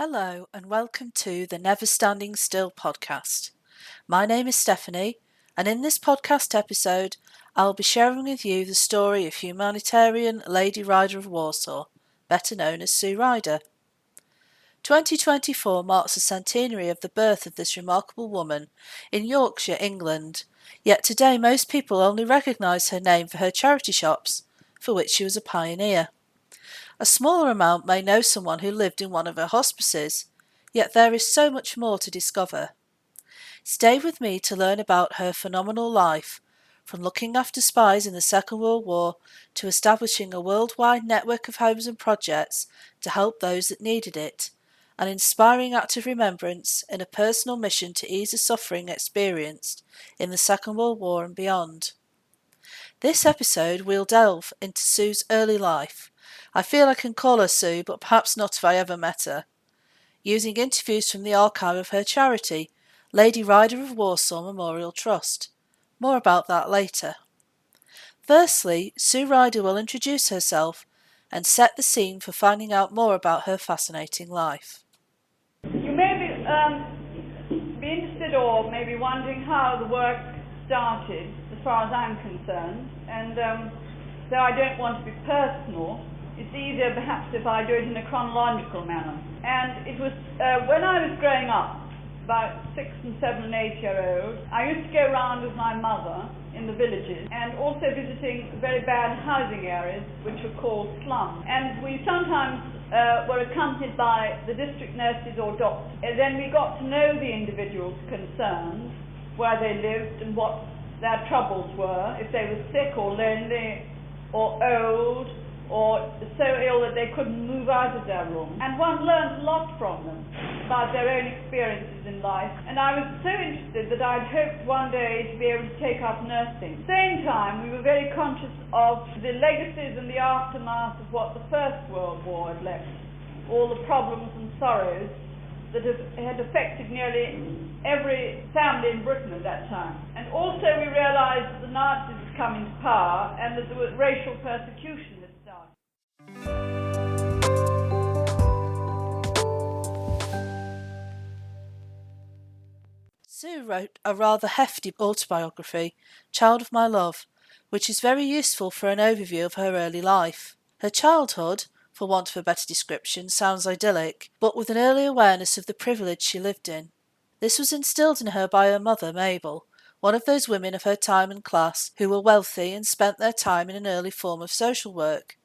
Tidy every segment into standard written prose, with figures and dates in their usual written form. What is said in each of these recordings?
Hello and welcome to the Never Standing Still podcast. My name is Stephanie, and in this podcast episode I'll be sharing with you the story of humanitarian Lady Ryder of Warsaw, better known as Sue Ryder. 2024 marks the centenary of the birth of this remarkable woman in Yorkshire, England, yet today most people only recognise her name for her charity shops, for which she was a pioneer. A smaller amount may know someone who lived in one of her hospices, yet there is so much more to discover. Stay with me to learn about her phenomenal life, from looking after spies in the Second World War to establishing a worldwide network of homes and projects to help those that needed it, an inspiring act of remembrance in a personal mission to ease the suffering experienced in the Second World War and beyond. This episode we'll delve into Sue's early life. I feel I can call her Sue, but perhaps not if I ever met her. Using interviews from the archive of her charity, Lady Ryder of Warsaw Memorial Trust. More about that later. Firstly, Sue Ryder will introduce herself and set the scene for finding out more about her fascinating life. You may be interested or maybe wondering how the work started, as far as I'm concerned, and though I don't want to be personal, it's easier perhaps if I do it in a chronological manner. And it was when I was growing up, about 6 and 7 and 8 year old, I used to go around with my mother in the villages and also visiting very bad housing areas which were called slums. And we sometimes were accompanied by the district nurses or doctors. And then we got to know the individuals concerned, where they lived and what their troubles were, if they were sick or lonely or old, or so ill that they couldn't move out of their room. And one learned a lot from them about their own experiences in life. And I was so interested that I'd hoped one day to be able to take up nursing. At the same time, we were very conscious of the legacies and the aftermath of what the First World War had left. All the problems and sorrows that had affected nearly every family in Britain at that time. And also we realized that the Nazis had come into power and that there was racial persecution. Sue wrote a rather hefty autobiography, Child of My Love, which is very useful for an overview of her early life. Her childhood, for want of a better description, sounds idyllic, but with an early awareness of the privilege she lived in. This was instilled in her by her mother, Mabel, one of those women of her time and class who were wealthy and spent their time in an early form of social work.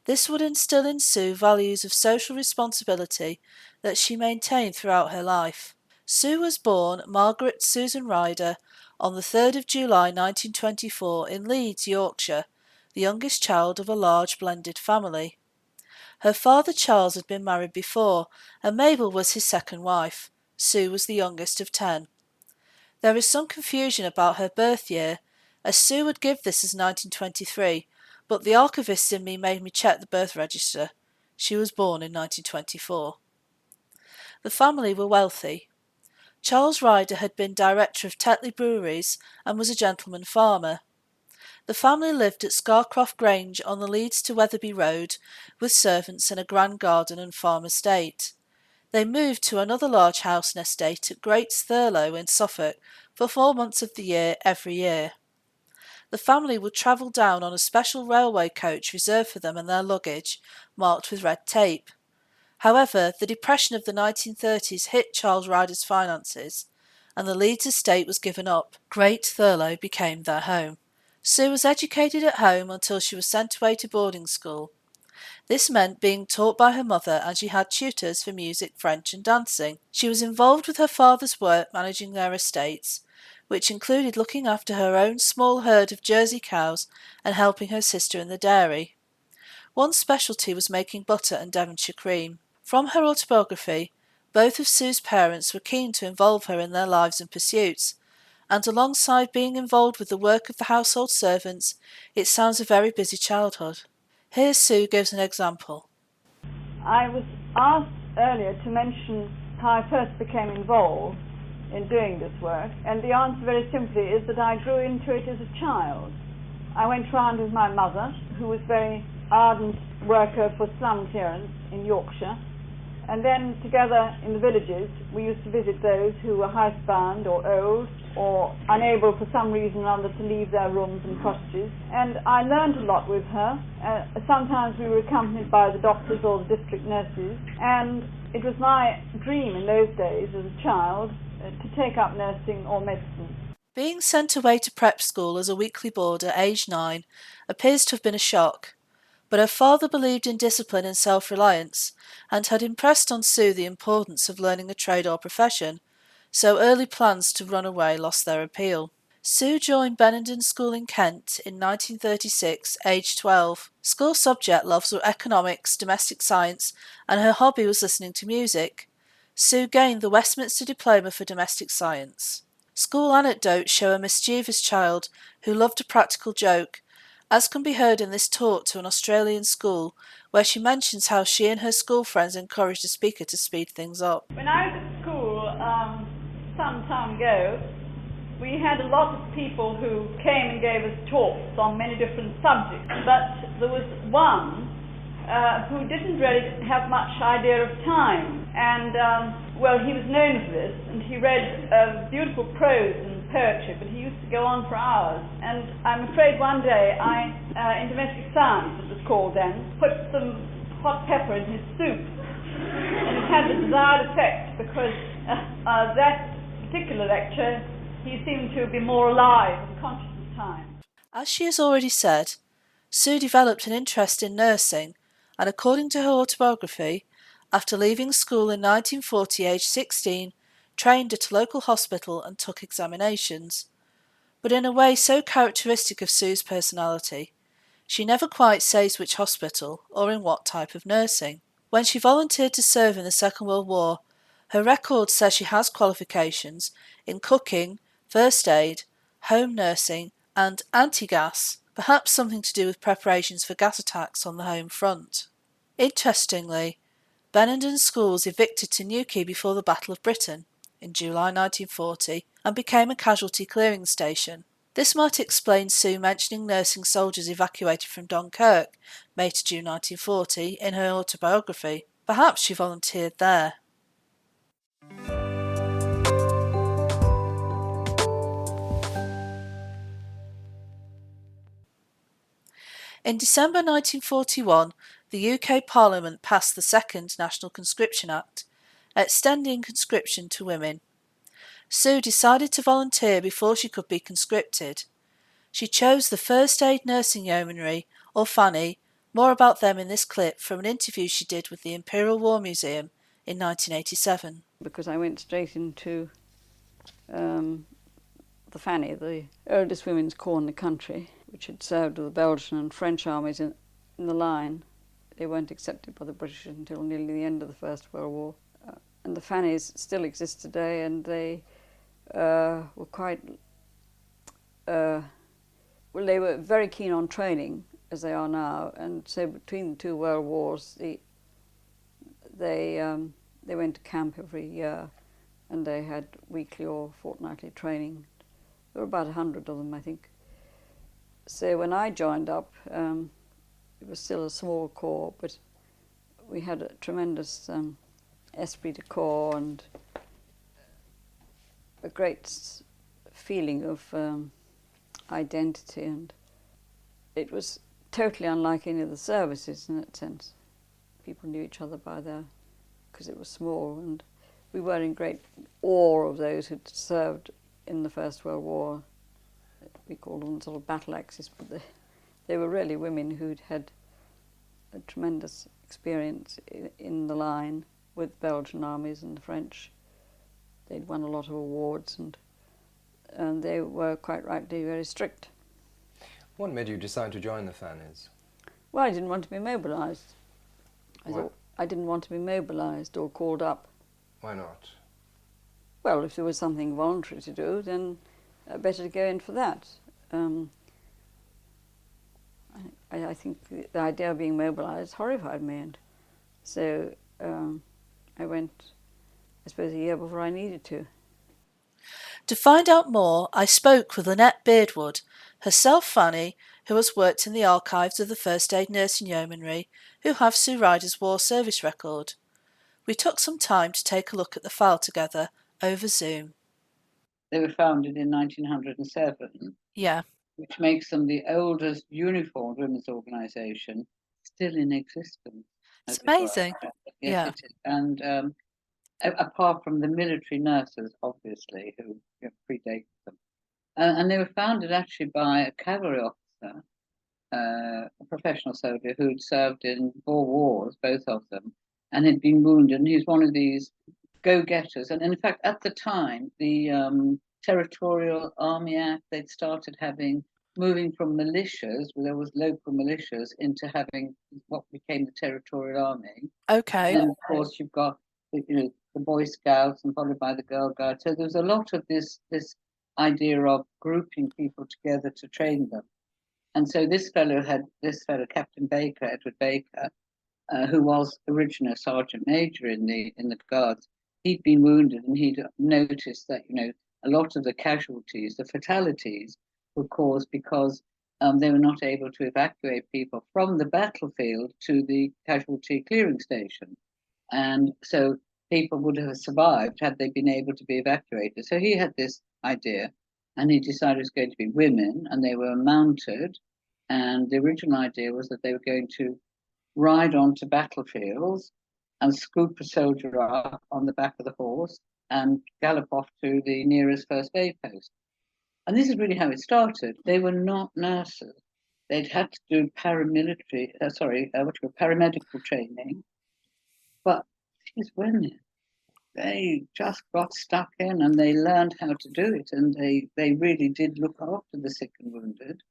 This would instill in Sue values of social responsibility that she maintained throughout her life. Sue was born Margaret Susan Ryder on the 3rd of July 1924 in Leeds, Yorkshire, the youngest child of a large blended family. Her father Charles had been married before, and Mabel was his second wife. Sue was the youngest of 10. There is some confusion about her birth year, as Sue would give this as 1923, but the archivist in me made me check the birth register. She was born in 1924. The family were wealthy. Charles Ryder had been director of Tetley Breweries and was a gentleman farmer. The family lived at Scarcroft Grange on the Leeds to Wetherby Road with servants and a grand garden and farm estate. They moved to another large house and estate at Greats Thurlow in Suffolk for 4 months of the year every year. The family would travel down on a special railway coach reserved for them and their luggage, marked with red tape. However, the depression of the 1930s hit Charles Ryder's finances, and the Leeds estate was given up. Great Thurlow became their home. Sue was educated at home until she was sent away to boarding school. This meant being taught by her mother, and she had tutors for music, French and dancing. She was involved with her father's work managing their estates, which included looking after her own small herd of Jersey cows and helping her sister in the dairy. One specialty was making butter and Devonshire cream. From her autobiography, both of Sue's parents were keen to involve her in their lives and pursuits, and alongside being involved with the work of the household servants, it sounds a very busy childhood. Here Sue gives an example. I was asked earlier to mention how I first became involved in doing this work, and the answer very simply is that I grew into it as a child. I went round with my mother, who was a very ardent worker for slum clearance in Yorkshire, And then together in the villages, we used to visit those who were housebound or old or unable for some reason or other to leave their rooms and cottages. And I learned a lot with her. Sometimes we were accompanied by the doctors or the district nurses, and it was my dream in those days as a child to take up nursing or medicine. Being sent away to prep school as a weekly boarder, aged 9, appears to have been a shock, but her father believed in discipline and self-reliance and had impressed on Sue the importance of learning a trade or profession, so early plans to run away lost their appeal. Sue joined Benenden School in Kent in 1936, aged 12. School subject loves were economics, domestic science, and her hobby was listening to music. Sue gained the Westminster Diploma for Domestic Science. School anecdotes show a mischievous child who loved a practical joke, as can be heard in this talk to an Australian school, where she mentions how she and her school friends encouraged the speaker to speed things up. When I was at school some time ago, we had a lot of people who came and gave us talks on many different subjects, but there was one who didn't really have much idea of time, and well, he was known for this, and he read beautiful prose and poetry, but he used to go on for hours. And I'm afraid one day in domestic science, it was called then, put some hot pepper in his soup, and it had the desired effect, because that particular lecture, he seemed to be more alive and conscious of time. As she has already said, Sue developed an interest in nursing, and according to her autobiography, after leaving school in 1940, aged 16, trained at a local hospital and took examinations. But in a way so characteristic of Sue's personality, she never quite says which hospital or in what type of nursing. When she volunteered to serve in the Second World War, her record says she has qualifications in cooking, first aid, home nursing, and anti-gas, perhaps something to do with preparations for gas attacks on the home front. Interestingly, Benenden School was evicted to Newquay before the Battle of Britain in July 1940 and became a casualty clearing station. This might explain Sue mentioning nursing soldiers evacuated from Dunkirk, May to June 1940, in her autobiography. Perhaps she volunteered there. In December 1941, the UK Parliament passed the Second National Conscription Act, extending conscription to women. Sue decided to volunteer before she could be conscripted. She chose the First Aid Nursing Yeomanry, or FANY, more about them in this clip from an interview she did with the Imperial War Museum in 1987. Because I went straight into the FANY, the oldest women's corps in the country, which had served with the Belgian and French armies in the line. They weren't accepted by the British until nearly the end of the First World War. And the FANYs still exist today, and they were quite... well, they were very keen on training, as they are now, and so between the two world wars, they went to camp every year, and they had weekly or fortnightly training. There were about 100 of them, I think. So when I joined up, it was still a small corps, but we had a tremendous esprit de corps and a great feeling of identity, and it was totally unlike any of the services in that sense. People knew each other by their, because it was small, and we were in great awe of those who'd served in the First World War. We called them sort of battle axes, but they were really women who'd had a tremendous experience in the line with Belgian armies and the French. They'd won a lot of awards, and they were quite rightly very strict. What made you decide to join the FANYs? Well, I didn't want to be mobilised. I Why? thought I didn't want to be mobilised or called up. Why not? Well, if there was something voluntary to do, then better to go in for that. I think the idea of being mobilised horrified me, and so I went, I suppose, a year before I needed to. To find out more, I spoke with Lynette Beardwood, herself FANY, who has worked in the archives of the First Aid Nursing Yeomanry, who have Sue Ryder's war service record. We took some time to take a look at the file together over Zoom. They were founded in 1907. Yeah. Which makes them the oldest uniformed women's organisation still in existence. It's amazing. Yes, yeah. it is. And apart from the military nurses, obviously, who predate them. And they were founded actually by a cavalry officer, a professional soldier who'd served in 4 wars, both of them, and had been wounded. And he's one of these go-getters. And in fact, at the time, the Territorial Army Act, they'd started moving from militias, where there was local militias, into having what became the Territorial Army. Okay. And then, of course, you've got the Boy Scouts and followed by the Girl Guides. So there's a lot of this idea of grouping people together to train them. And so this fellow, Captain Baker, Edward Baker, who was originally a sergeant major in the Guards, he'd been wounded, and he'd noticed that a lot of the casualties, the fatalities, were caused because they were not able to evacuate people from the battlefield to the casualty clearing station, and so people would have survived had they been able to be evacuated. So he had this idea, and he decided it was going to be women, and they were mounted, and the original idea was that they were going to ride onto battlefields and scoop a soldier up on the back of the horse and gallop off to the nearest first aid post. And this is really how it started. They were not nurses. They'd had to do paramedical training. But these women, they just got stuck in, and they learned how to do it. And they really did look after the sick and wounded,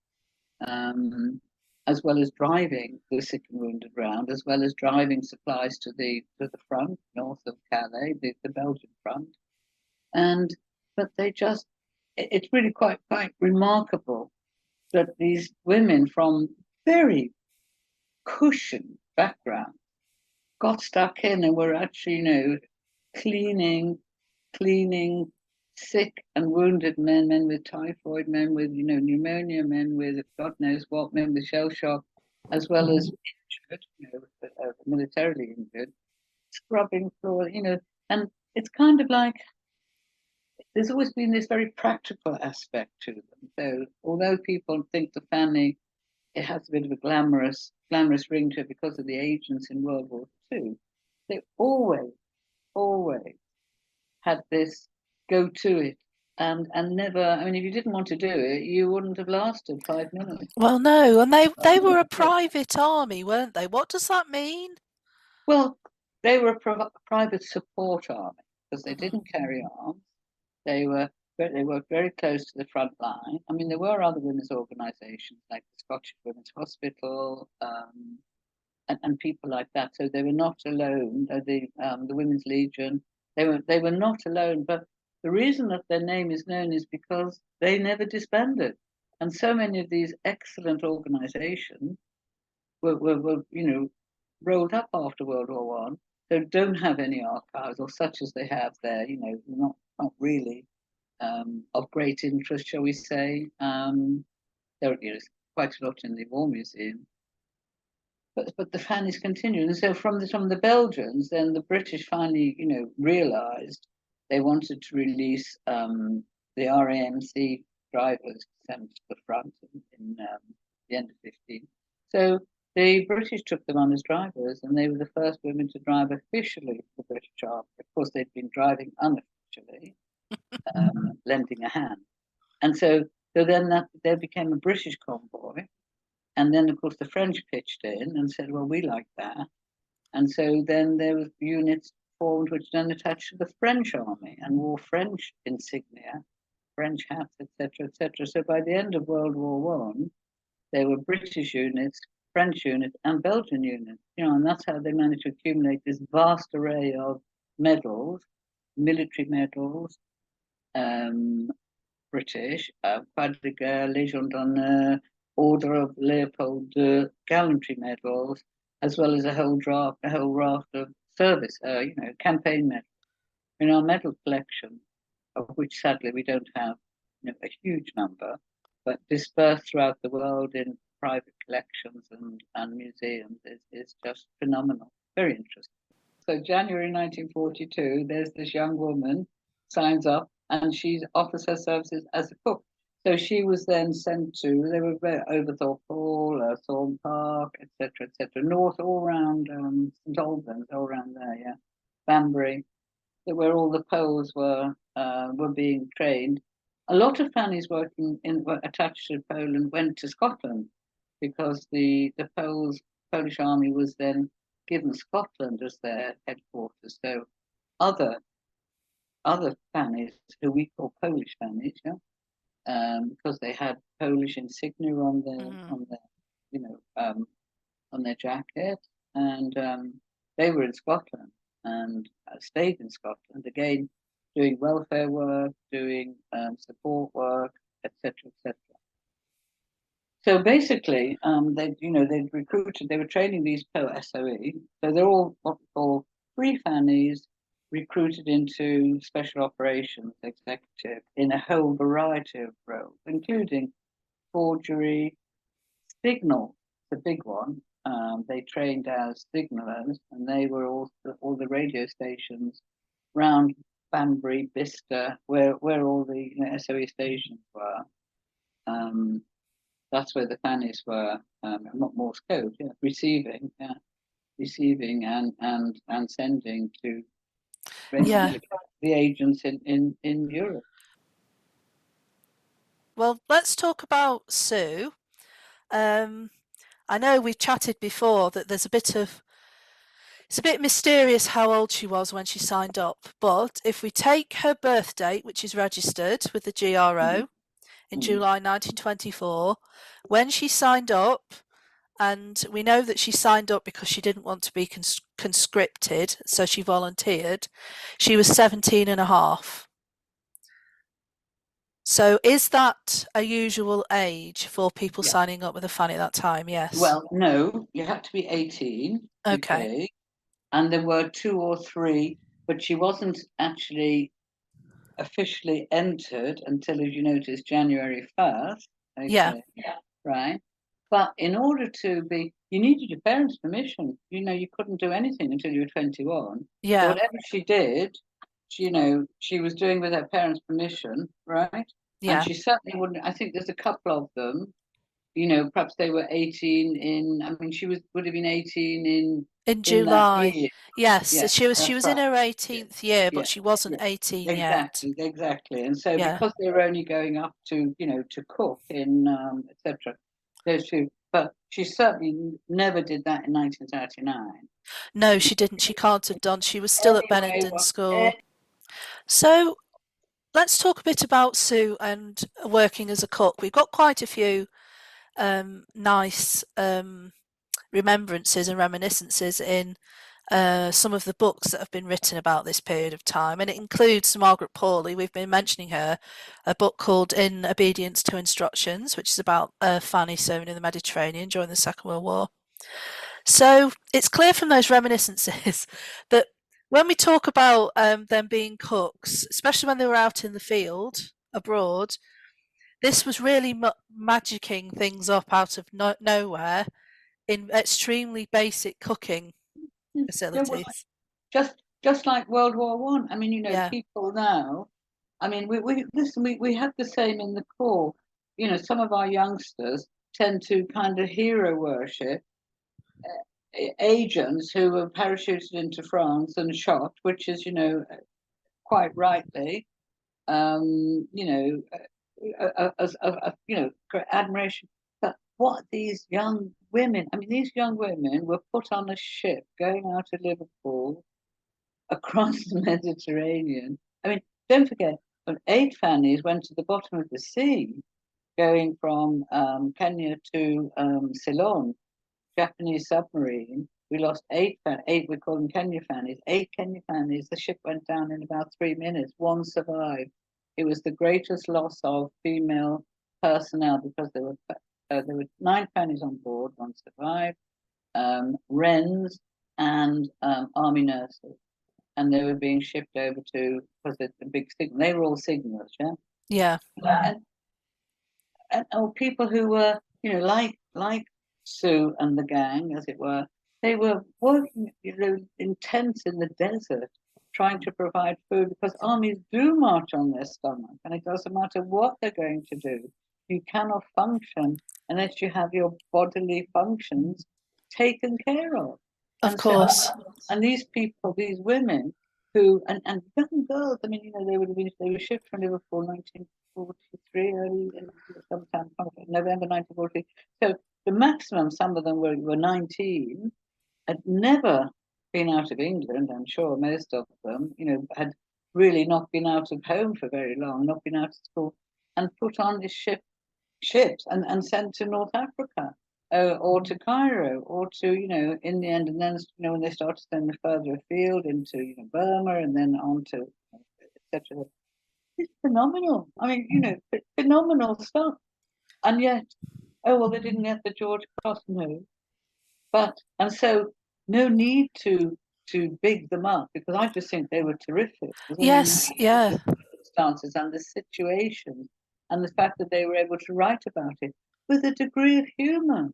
as well as driving the sick and wounded round, as well as driving supplies to the front, north of Calais, the Belgian front. But it's really quite remarkable that these women from very cushioned backgrounds got stuck in and were actually, cleaning sick and wounded men with typhoid, men with, pneumonia, men with God knows what, men with shell shock, as well as injured, militarily injured, scrubbing floors, and it's kind of like there's always been this very practical aspect to them. So although people think the FANY, it has a bit of a glamorous ring to it because of the agents in World War II, they always had this go to it and never, if you didn't want to do it, you wouldn't have lasted 5 minutes. Well, no, and they were a private army, weren't they? What does that mean? Well, they were a private support army because they didn't carry arms. They worked very close to the front line. There were other women's organisations like the Scottish Women's Hospital and people like that. So they were not alone. The Women's Legion, they were not alone. But the reason that their name is known is because they never disbanded, and so many of these excellent organisations were rolled up after World War One. So don't have any archives or such as they have there. Not really of great interest, shall we say. There is quite a lot in the War Museum. But the FANYs continued. And so from the Belgians, then the British finally, realised they wanted to release the RAMC drivers sent to the front in the end of 15. So the British took them on as drivers, and they were the first women to drive officially for the British Army. Of course, they'd been driving unofficially, lending a hand. And so then there became a British convoy. And then, of course, the French pitched in and said, well, we like that. And so then there was units formed which then attached to the French army and wore French insignia, French hats, etc., etc. So by the end of World War One, there were British units, French units, and Belgian units. And that's how they managed to accumulate this vast array of medals, military medals, British, Croix de Guerre, Légion d'honneur, Order of Leopold II, gallantry medals, as well as a whole raft of service, campaign medals. In our medal collection, of which sadly we don't have a huge number, but dispersed throughout the world in private collections and museums, is just phenomenal. Very interesting. So January 1942, there's this young woman signs up and she offers her services as a cook. So she was then sent to, they were Overthorpe Hall, Thorne Park, etc., north, all around St Albans, all around there, yeah, Banbury, where all the Poles were being trained. A lot of Fannies working attached to Poland went to Scotland because the Polish army was then given Scotland as their headquarters. So other Fannies, who we call Polish Fannies, yeah, because they had Polish insignia on their on their jacket, and they were in Scotland and stayed in Scotland again, doing welfare work, doing support work, etc., etc. So basically, they'd recruited, they were training these SOE. So they're all what we call free Fannies recruited into special operations executive in a whole variety of roles, including forgery, signal, the big one. They trained as signalers, and they were all the radio stations around Banbury, Bicester, where all the SOE stations were. That's where the Fannies were, not Morse code, yeah, receiving and sending to basically the agents in Europe. Well, let's talk about Sue. I know we've chatted before that it's a bit mysterious how old she was when she signed up, but if we take her birth date, which is registered with the GRO in July 1924, when she signed up, and we know that she signed up because she didn't want to be conscripted, so she volunteered, she was 17 and a half. So is that a usual age for people signing up with a Fanny at that time? Yes. Well, no, you had to be 18. Okay. And there were 2 or 3, but she wasn't actually officially entered until, as you noticed, January 1st. Okay. Yeah. Right. But in order to be, you needed your parents' permission. You couldn't do anything until you were 21. Yeah. So whatever she did, she was doing with her parents' permission, right? Yeah. And she certainly wouldn't. I think there's a couple of them. Perhaps they were 18 in. I mean, she would have been 18 in July. Yes, yeah, she was in her 18th year, but yeah, she wasn't 18 yet. Exactly. And so because they were only going up to to cook in etc. But she certainly never did that in 1939. No, she didn't. She can't have done. She was still at Benenden School. So let's talk a bit about Sue and working as a cook. We've got quite a few nice remembrances and reminiscences in some of the books that have been written about this period of time, and it includes Margaret Pawley. We've been mentioning her, a book called In Obedience to Instructions, which is about Fanny serving in the Mediterranean during the Second World War. So it's clear from those reminiscences that when we talk about them being cooks, especially when they were out in the field abroad, this was really magicking things up out of nowhere in extremely basic cooking facilities. Just like World War One. I mean, people now. I mean, we have the same in the Corps. Some of our youngsters tend to kind of hero worship agents who were parachuted into France and shot, which is, quite rightly, great admiration. But what these young women, these young women were put on a ship going out of Liverpool across the Mediterranean. Don't forget, when 8 Fannies went to the bottom of the sea, going from Kenya to Ceylon, Japanese submarine. We lost 8, we call them Kenya Fannies, 8 Kenya Fannies. The ship went down in about 3 minutes. 1 survived. It was the greatest loss of female personnel because there were 9 Fannies on board. 1 survived. Wrens and army nurses, and they were being shipped over to, because it's a big signal. They were all signalers, yeah. Yeah. And people who were, like Sue and the gang, as it were, They were working, intense in the desert, trying to provide food because armies do march on their stomach, and it doesn't matter what they're going to do. You cannot function unless you have your bodily functions taken care of. Of And so, course. and these people, these women who, and young girls, I mean, they were shipped from Liverpool 1943, early, sometime, November 1943. So the maximum, some of them were 19, had never been out of England. I'm sure most of them, had really not been out of home for very long, not been out of school, and put on this ships and sent to North Africa, or to Cairo, or to, in the end, and then, when they started sending further afield into, Burma, and then on to, etc. It's phenomenal. I mean, phenomenal stuff. And yet, oh, well, they didn't get the George Cross, no. And so no need to big them up, because I just think they were terrific. Yes, yeah. The circumstances and the situations, and the fact that they were able to write about it with a degree of humour.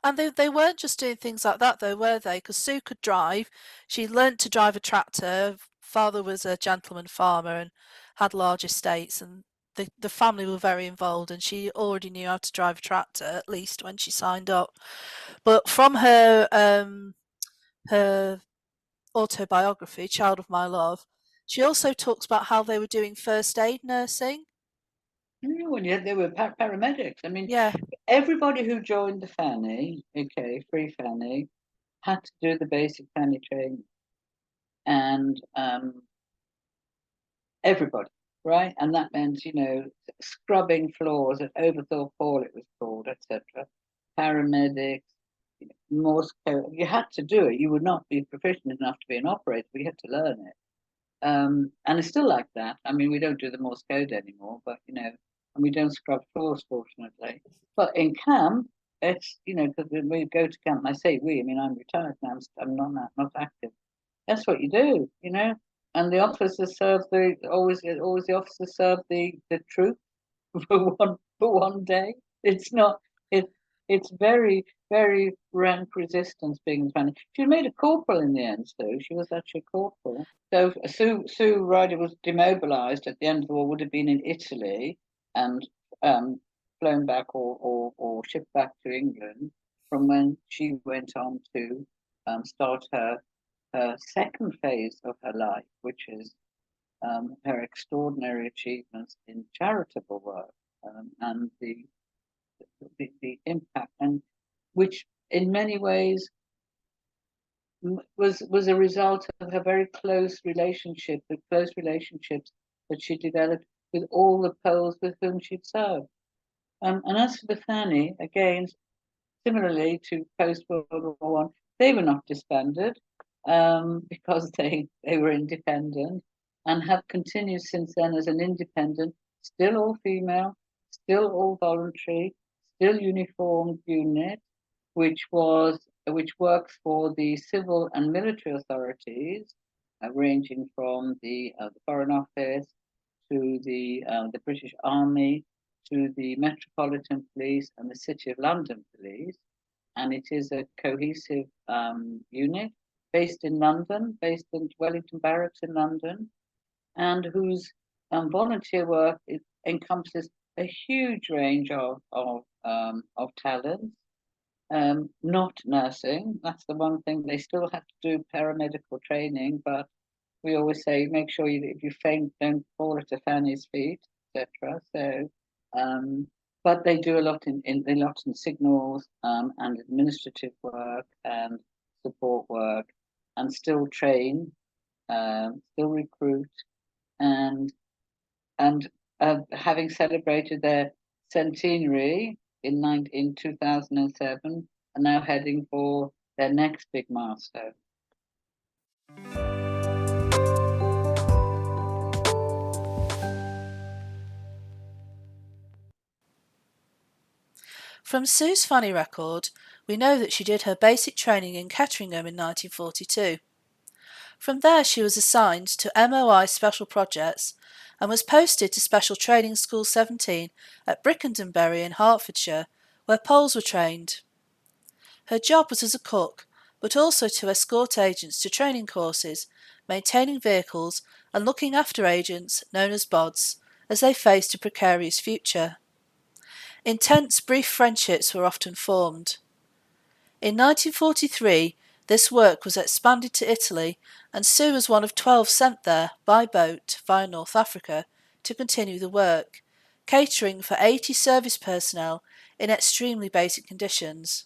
And they weren't just doing things like that, though, were they? Because Sue could drive. She learnt to drive a tractor. Father was a gentleman farmer and had large estates, and the family were very involved, and she already knew how to drive a tractor, at least when she signed up. But from her her autobiography, Child of My Love, she also talks about how they were doing first aid nursing. And yet they were paramedics. I mean, Yeah. everybody who joined the FANY, Free FANY, had to do the basic FANY training. And everybody, right? And that meant, scrubbing floors at Overthorpe Hall, it was called, etc. Paramedics, Morse code. You had to do it. You would not be proficient enough to be an operator, but you had to learn it. And it's still like that. I mean, we don't do the Morse code anymore, but, and we don't scrub floors, fortunately. But in camp, it's, because when we go to camp, and I say we, I mean, I'm retired now, I'm not active. That's what you do, and the officers serve always the officers serve the troop for one day. It's not it's very, very rank resistance being funny. She was made a corporal in the end, so she was actually a corporal. So Sue Ryder was demobilized at the end of the war, would have been in Italy, and flown back or shipped back to England, from when she went on to start her second phase of her life, which is her extraordinary achievements in charitable work, and the impact, and which in many ways was a result of her very close relationships that she developed with all the Poles with whom she'd served. And as for the FANY, again, similarly to post-World War One, they were not disbanded, because they were independent, and have continued since then as an independent, still all female, still all voluntary, still uniformed unit, which works for the civil and military authorities, ranging from the Foreign Office to the British Army, to the Metropolitan Police and the City of London Police. And it is a cohesive unit based in London, based in Wellington Barracks in London, and whose volunteer work encompasses a huge range of talents. Not nursing, that's the one thing. They still have to do paramedical training, but we always say, make sure if you faint, don't fall at a FANY's feet, etc. So, but they do a lot in signals, and administrative work and support work, and still train, still recruit, and having celebrated their centenary in 2007, are now heading for their next big milestone. From Sue's FANY record, we know that she did her basic training in Ketteringham in 1942. From there she was assigned to MOI Special Projects and was posted to Special Training School 17 at Brickendenbury in Hertfordshire, where Poles were trained. Her job was as a cook, but also to escort agents to training courses, maintaining vehicles and looking after agents, known as bods, as they faced a precarious future. Intense, brief friendships were often formed. In 1943, this work was expanded to Italy, and Sue was one of 12 sent there by boat via North Africa to continue the work, catering for 80 service personnel in extremely basic conditions.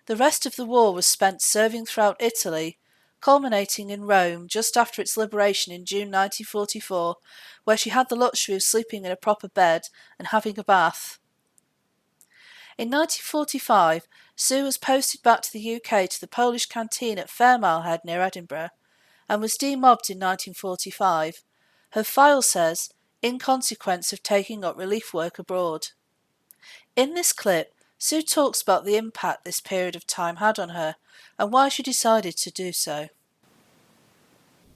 The rest of the war was spent serving throughout Italy, culminating in Rome just after its liberation in June 1944, where she had the luxury of sleeping in a proper bed and having a bath. In 1945, Sue was posted back to the UK to the Polish canteen at Fairmile Head near Edinburgh, and was demobbed in 1945. Her file says, in consequence of taking up relief work abroad. In this clip, Sue talks about the impact this period of time had on her and why she decided to do so.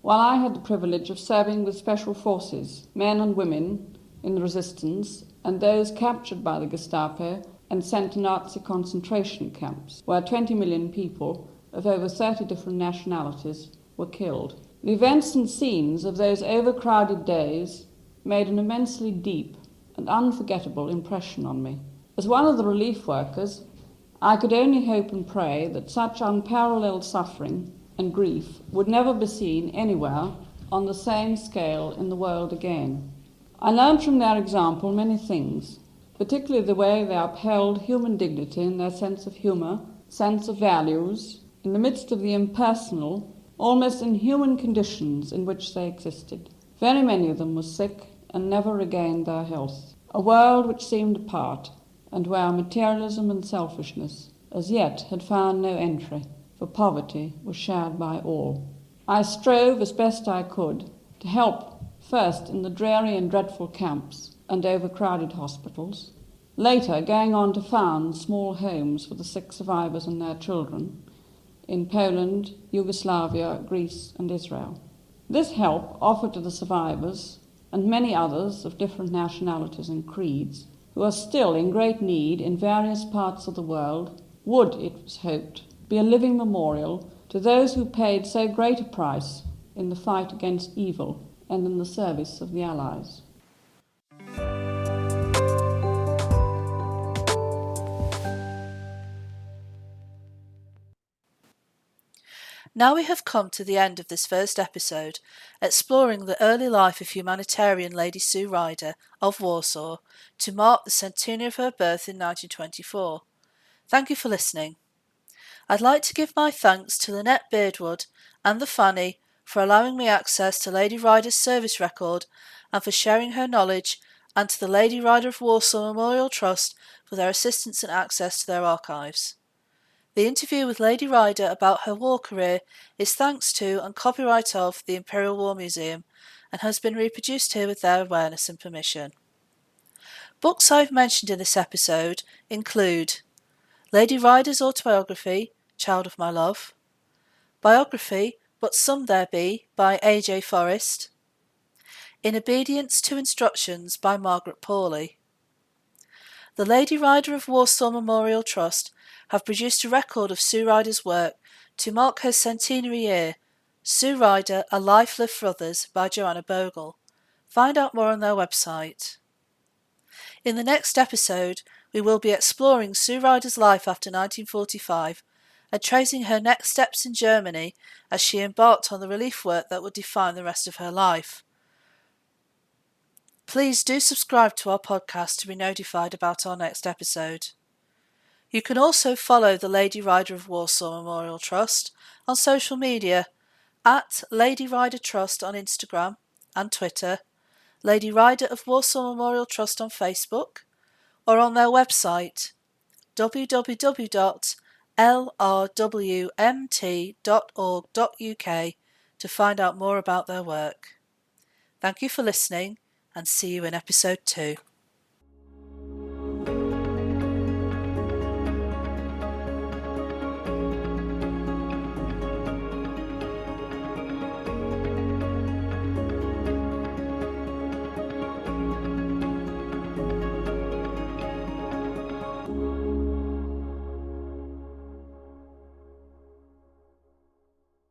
While I had the privilege of serving with special forces, men and women, in the resistance, and those captured by the Gestapo and sent to Nazi concentration camps, where 20 million people of over 30 different nationalities were killed. The events and scenes of those overcrowded days made an immensely deep and unforgettable impression on me. As one of the relief workers, I could only hope and pray that such unparalleled suffering and grief would never be seen anywhere on the same scale in the world again. I learned from their example many things, particularly the way they upheld human dignity and their sense of humour, sense of values, in the midst of the impersonal, almost inhuman conditions in which they existed. Very many of them were sick and never regained their health. A world which seemed apart, and where materialism and selfishness as yet had found no entry, for poverty was shared by all. I strove as best I could to help, first in the dreary and dreadful camps and overcrowded hospitals, later going on to found small homes for the sick survivors and their children in Poland, Yugoslavia, Greece and Israel. This help offered to the survivors and many others of different nationalities and creeds who are still in great need in various parts of the world would, it was hoped, be a living memorial to those who paid so great a price in the fight against evil and in the service of the Allies. Now we have come to the end of this first episode, exploring the early life of humanitarian Lady Sue Ryder of Warsaw to mark the centenary of her birth in 1924. Thank you for listening. I'd like to give my thanks to Lynette Beardwood and the FANY for allowing me access to Lady Ryder's service record and for sharing her knowledge, and to the Lady Ryder of Warsaw Memorial Trust for their assistance and access to their archives. The interview with Lady Ryder about her war career is thanks to and copyright of the Imperial War Museum and has been reproduced here with their awareness and permission. Books I've mentioned in this episode include Lady Ryder's autobiography, Child of My Love, biography, But Some There Be, by A.J. Forrest, In Obedience to Instructions by Margaret Pawley. The Lady Ryder of Warsaw Memorial Trust have produced a record of Sue Ryder's work to mark her centenary year, Sue Ryder, A Life Lived for Others by Joanna Bogle. Find out more on their website. In the next episode, we will be exploring Sue Ryder's life after 1945 and tracing her next steps in Germany as she embarked on the relief work that would define the rest of her life. Please do subscribe to our podcast to be notified about our next episode. You can also follow the Lady Ryder of Warsaw Memorial Trust on social media at Lady Ryder Trust on Instagram and Twitter, Lady Ryder of Warsaw Memorial Trust on Facebook, or on their website www.lrwmt.org.uk to find out more about their work. Thank you for listening, and see you in episode 2.